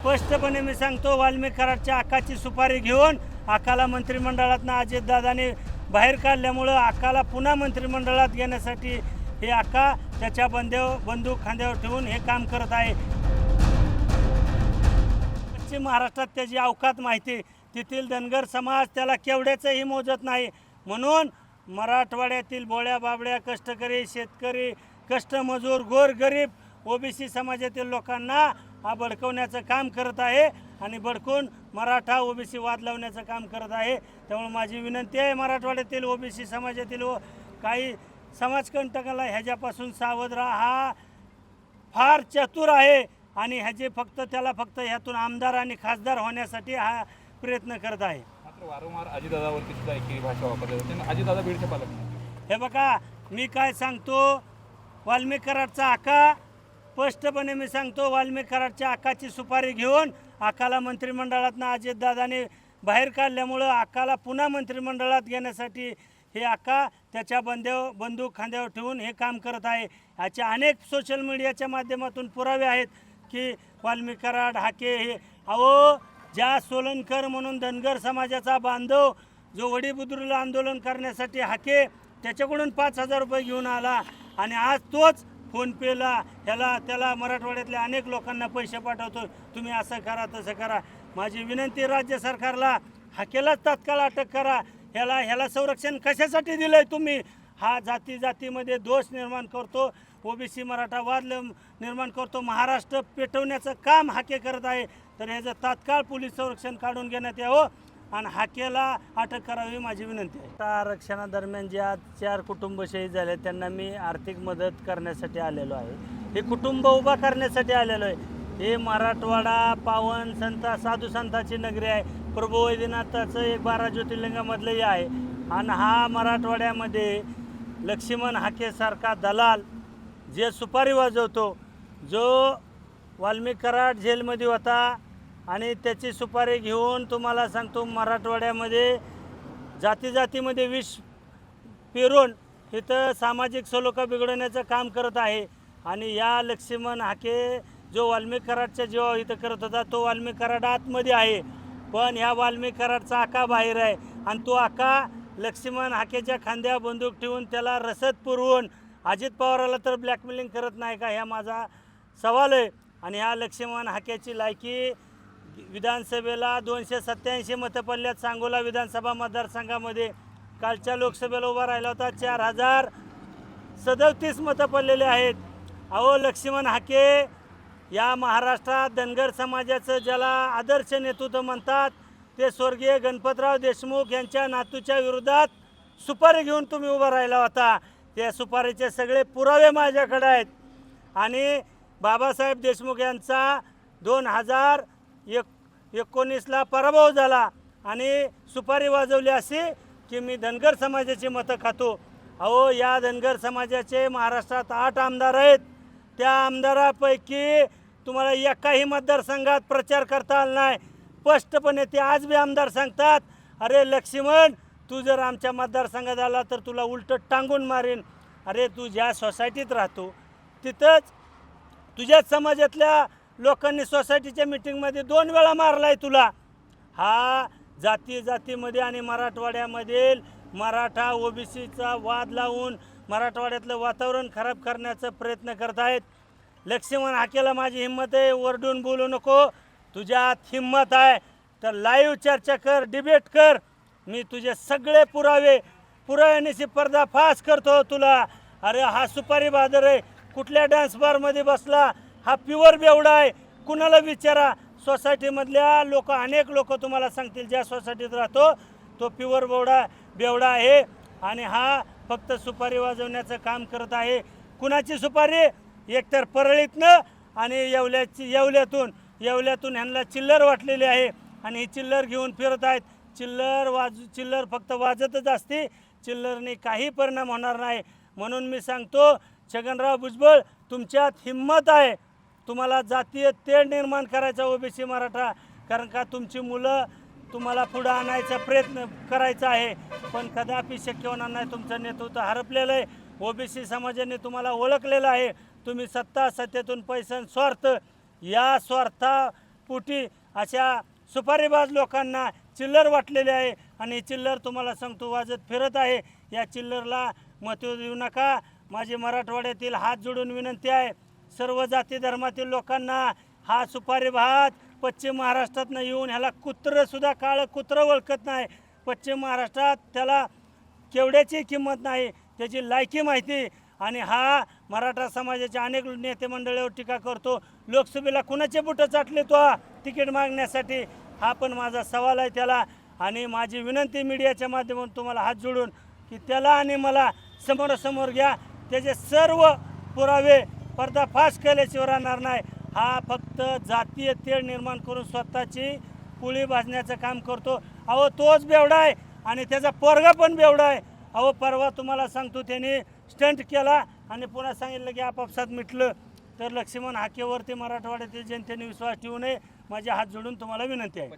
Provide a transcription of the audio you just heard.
स्पष्टपणे मी सांगतो, वाल्मिक कराडच्या हक्काची सुपारी घेऊन हक्काला मंत्रिमंडळातनं अजितदादांनी बाहेर काढल्यामुळं हक्काला पुन्हा मंत्रिमंडळात घेण्यासाठी हे हक्का त्याच्या बंदूक खांद्यावर ठेवून हे काम करत आहे. पश्चिम महाराष्ट्रात त्याची अवकात माहिती, तेथील धनगर समाज त्याला केवढ्याचंही मोजत नाही. म्हणून मराठवाड्यातील बोळ्या बाबड्या कष्टकरी शेतकरी कष्टमजूर गोरगरीब ओबीसी समाजातील लोकांना हा भडकवण्याचं काम करत आहे आणि भडकून मराठा ओबीसी वाद लावण्याचं काम करत आहे. त्यामुळे माझी विनंती आहे, मराठवाड्यातील ओबीसी समाजातील काही समाजकंटकाला ह्याच्यापासून सावध राहा. हा फार चतुर आहे आणि त्याला फक्त ह्यातून आमदार आणि खासदार होण्यासाठी हा प्रयत्न करत आहे. मात्र वारंवार अजितदादावरती सुद्धा एकेरी भाषा वापरली जाते. अजितदादा बीडचे पालक. हे बघा, मी काय सांगतो, वाल्मिक कराडचा हक्का स्पष्टपणे मी सांगतो, वाल्मिक कराडच्या हक्काची सुपारी घेऊन हक्काला मंत्रिमंडळातनं अजितदादांनी बाहेर काढल्यामुळं हक्काला पुन्हा मंत्रिमंडळात घेण्यासाठी हे हक्का त्याच्या बंदूक खांद्यावर ठेवून हे काम करत आहे. याचे अनेक सोशल मीडियाच्या माध्यमातून पुरावे आहेत की वाल्मिक कराड हाके हे ज्या सोलनकर म्हणून धनगर समाजाचा बांधव जो वडीबुद्रुला आंदोलन करण्यासाठी हाके त्याच्याकडून 5,000 रुपये घेऊन आला आणि आज तोच फोनपेला त्याला मराठवाड्यातल्या अनेक लोकांना पैसे पाठवतो. तुम्ही असं करा तसं करा. माझी विनंती राज्य सरकारला, हाकेलाच तात्काळ अटक करा. ह्याला संरक्षण कशासाठी दिलं आहे तुम्ही? हा जातीमध्ये दोष निर्माण करतो, ओबीसी मराठा वाद निर्माण करतो, महाराष्ट्र पेटवण्याचं काम हाके करत आहे. तर ह्याचं तात्काळ पोलीस संरक्षण काढून घेण्यात यावं आणि हाकेला अटक करावी माझी विनंती आहे. आरक्षणादरम्यान ज्या 4 कुटुंब शहीद झाले त्यांना मी आर्थिक मदत करण्यासाठी आलेलो आहे. हे कुटुंब उभा करण्यासाठी आलेलो आहे. हे मराठवाडा पावन साधू संतांची नगरी आहे. प्रभू वैद्यनाथाचं एक 12 ज्योतिर्लिंगामधलंही आहे. आणि हा मराठवाड्यामध्ये लक्ष्मण हाकेसारखा दलाल जे सुपारी वाजवतो, जो वाल्मिक कराड जेलमध्ये होता आणि त्याची सुपारी घेऊन तुम्हाला सांगतो मराठवाड्यामध्ये जातीमध्ये विष पेरून इथं सामाजिक सलोखा बिघडवण्याचं काम करत आहे. आणि या लक्ष्मण हाके जो वाल्मिक कराडच्या जेव्हा इथं करत होता, तो वाल्मिक कराड आतमध्ये आहे, पण ह्या वाल्मिक कराडचा आका बाहेर आहे. आणि तो आका लक्ष्मण हाकेच्या खांद्यावर बंदूक ठेवून त्याला रसद पुरवून अजित पवाराला तर ब्लॅकमेलिंग करत नाही का, ह्या माझा सवाल आहे. आणि ह्या लक्ष्मण हाकेची लायकी विधानसभेला 287 मतं पडल्यात. सांगोला विधानसभा मतदारसंघामध्ये कालच्या लोकसभेला उभा राहिला होता, 4,037 मतं पडलेले आहेत. लक्ष्मण हाके या महाराष्ट्रात धनगर समाजाचं ज्याला आदर्श नेतृत्व म्हणतात, ते स्वर्गीय गणपतराव देशमुख यांच्या नातूच्या विरोधात सुपारी घेऊन तुम्ही उभा राहिला होता. त्या सुपारीचे सगळे पुरावे माझ्याकडे आहेत. आणि बाबासाहेब देशमुख यांचा 2019ला पराभव झाला आणि सुपारी वाजवली अशी की मी धनगर समाजाची मतं खातो. या धनगर समाजाचे महाराष्ट्रात 8 आमदार आहेत. त्या आमदारापैकी तुम्हाला एकाही मतदारसंघात प्रचार करता आला नाही. स्पष्टपणे ते आज बी आमदार सांगतात, अरे लक्ष्मण, तू जर आमच्या मतदारसंघात आला तर तुला उलटं टांगून मारीन. अरे तू ज्या सोसायटीत राहतो तिथंच तुझ्याच समाजातल्या लोकांनी सोसायटीच्या मिटिंगमध्ये 2 वेळा मारला आहे तुला. हा जातीमध्ये आणि मराठवाड्यामधील मराठा ओबीसीचा वाद लावून मराठवाड्यातलं वातावरण खराब करण्याचा प्रयत्न करत आहेत. लक्ष्मण हाकेला माझी हिंमत आहे, वरडून बोलू नको. तुझ्यात हिंमत आहे तर लाईव्ह चर्चा कर, डिबेट कर. मी तुझे सगळे पुराव्यानिशी पर्दाफाश करतो तुला. अरे हा सुपारी बहादर आहे, कुठल्या डान्स बारमध्ये बसला, हा प्युअर बेवडा आहे. कुणाला विचारा, सोसायटीमधल्या अनेक लोक तुम्हाला सांगतील, ज्या सोसायटीत राहतो तो प्युअर बेवडा आहे. आणि हा फक्त सुपारी वाजवण्याचं काम करत आहे. कुणाची सुपारी? एकतर परळीतनं आणि येवल्यातून ह्यांना चिल्लर वाटलेली आहे आणि ही चिल्लर घेऊन फिरत आहेत. चिल्लर फक्त वाजतच असते, चिल्लरने काही परिणाम होणार नाही. म्हणून मी सांगतो, छगनराव भुजबळ, तुमच्यात हिंमत आहे, तुम्हाला जातीय तेढ निर्माण करायचा ओबीसी मराठा, कारण का तुमची मुलं तुम्हाला पुढं आणायचा प्रयत्न करायचा आहे, पण कदापि शक्य होणार नाही. तुमचं नेतृत्व हरपलेलं आहे. ओबीसी समाजाने तुम्हाला ओळखलेलं आहे. तुम्ही सत्तेतून पैसा स्वार्थ, या पोटी अशा सुपारीबाज लोकांना चिल्लर वाटलेली आहे आणि ही चिल्लर तुम्हाला सांगतो वाजत फिरत आहे. या चिल्लरला महत्त्व देऊ नका. माझी मराठवाड्यातील हात जोडून विनंती आहे सर्व जाती धर्मातील लोकांना. हा सुपारी भात पश्चिम महाराष्ट्रातनं येऊन ह्याला कुत्रंसुद्धा काळं कुत्रं ओळखत नाही. पश्चिम महाराष्ट्रात त्याला केवड्याची किंमत नाही, त्याची लायकी माहिती. आणि हा मराठा समाजाच्या अनेक नेते मंडळीवर टीका करतो. लोकसभेला कुणाचे बुटं चाटले तो तिकीट मागण्यासाठी, हा पण माझा सवाल आहे त्याला. आणि माझी विनंती मीडियाच्या माध्यमातून तुम्हाला हात जोडून की त्याला आणि मला समोरासमोर घ्या. त्याचे सर्व पुरावे पर्दाफाश केल्याशिवाय राहणार नाही. हा फक्त जातीय तेढ निर्माण करून स्वतःची पुळी भाजण्याचं काम करतो. अहो तोच बेवडा आहे आणि त्याचा पोरगा पण बेवडा आहे. अहो परवा तुम्हाला सांगतो त्याने स्टंट केला आणि पुन्हा सांगितलं की आपापसात मिटलं. तर लक्ष्मण हाकेवरती मराठवाड्यातील जनतेने विश्वास ठेवू नये. माझे हात जोडून तुम्हाला विनंती आहे.